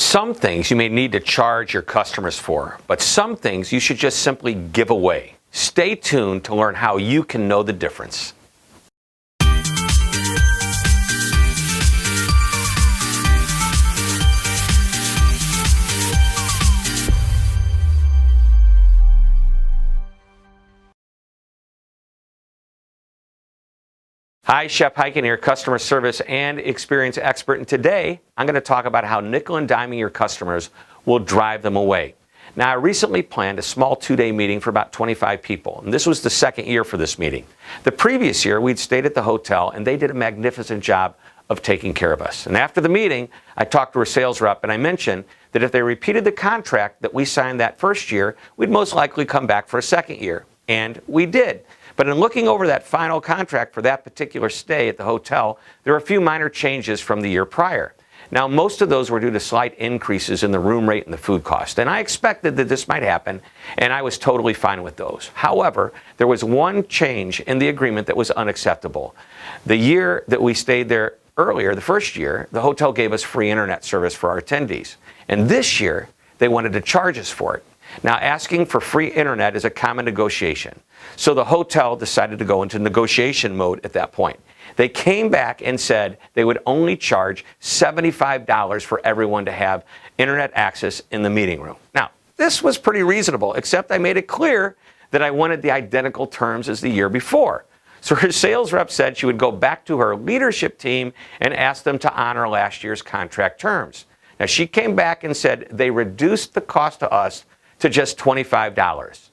Some things you may need to charge your customers for, but some things you should just simply give away. Stay tuned to learn how you can know the difference. Hi, Shep Hyken here, customer service and experience expert, and today I'm going to talk about how nickel and diming your customers will drive them away. Now, I recently planned a small 2-day meeting for about 25 people, and this was the second year for this meeting. The previous year, we'd stayed at the hotel, and they did a magnificent job of taking care of us. And after the meeting, I talked to our sales rep, and I mentioned that if they repeated the contract that we signed that first year, we'd most likely come back for a second year, and we did. But in looking over that final contract for that particular stay at the hotel, there were a few minor changes from the year prior. Now, most of those were due to slight increases in the room rate and the food cost. And I expected that this might happen, and I was totally fine with those. However, there was one change in the agreement that was unacceptable. The year that we stayed there earlier, the first year, the hotel gave us free internet service for our attendees. And this year, they wanted to charge us for it. Now, asking for free internet is a common negotiation. So the hotel decided to go into negotiation mode at that point. They came back and said they would only charge $75 for everyone to have internet access in the meeting room. Now, this was pretty reasonable, except I made it clear that I wanted the identical terms as the year before. So her sales rep said she would go back to her leadership team and ask them to honor last year's contract terms. Now, she came back and said they reduced the cost to us to just $25.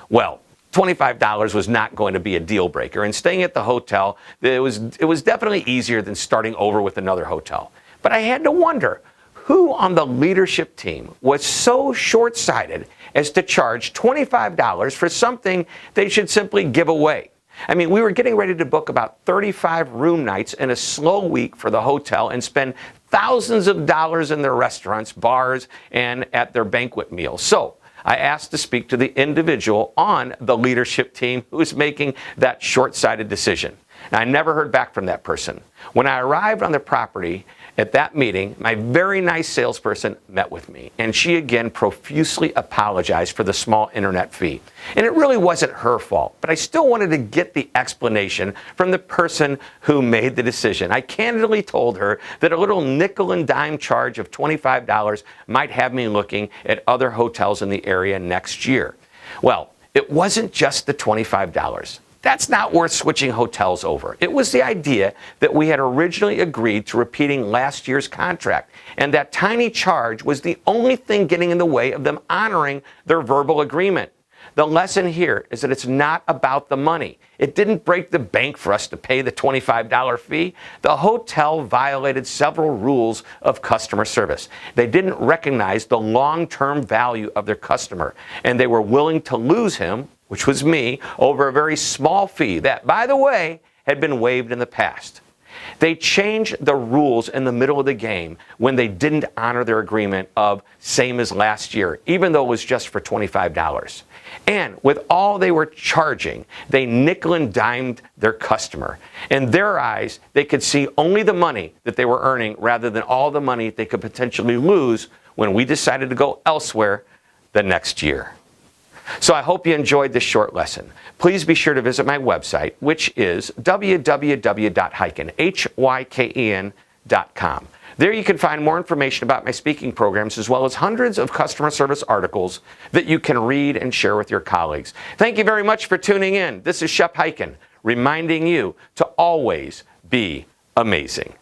Well, $25 was not going to be a deal breaker, and staying at the hotel, it was definitely easier than starting over with another hotel. But I had to wonder, who on the leadership team was so short-sighted as to charge $25 for something they should simply give away? I mean, we were getting ready to book about 35 room nights in a slow week for the hotel and spend thousands of dollars in their restaurants, bars, and at their banquet meals. So I asked to speak to the individual on the leadership team who was making that short-sighted decision. Now, I never heard back from that person. When I arrived on the property at that meeting, my very nice salesperson met with me, and she again profusely apologized for the small internet fee. And it really wasn't her fault, but I still wanted to get the explanation from the person who made the decision. I candidly told her that a little nickel and dime charge of $25 might have me looking at other hotels in the area next year. Well, it wasn't just the $25. That's not worth switching hotels over. It was the idea that we had originally agreed to repeating last year's contract, and that tiny charge was the only thing getting in the way of them honoring their verbal agreement. The lesson here is that it's not about the money. It didn't break the bank for us to pay the $25 fee. The hotel violated several rules of customer service. They didn't recognize the long-term value of their customer, and they were willing to lose him, which was me, over a very small fee that, by the way, had been waived in the past. They changed the rules in the middle of the game when they didn't honor their agreement of same as last year, even though it was just for $25. And with all they were charging, they nickel and dimed their customer. In their eyes, they could see only the money that they were earning rather than all the money they could potentially lose when we decided to go elsewhere the next year. So I hope you enjoyed this short lesson. Please be sure to visit my website, which is www.hyken.com. There you can find more information about my speaking programs, as well as hundreds of customer service articles that you can read and share with your colleagues. Thank you very much for tuning in. This is Shep Hyken, reminding you to always be amazing.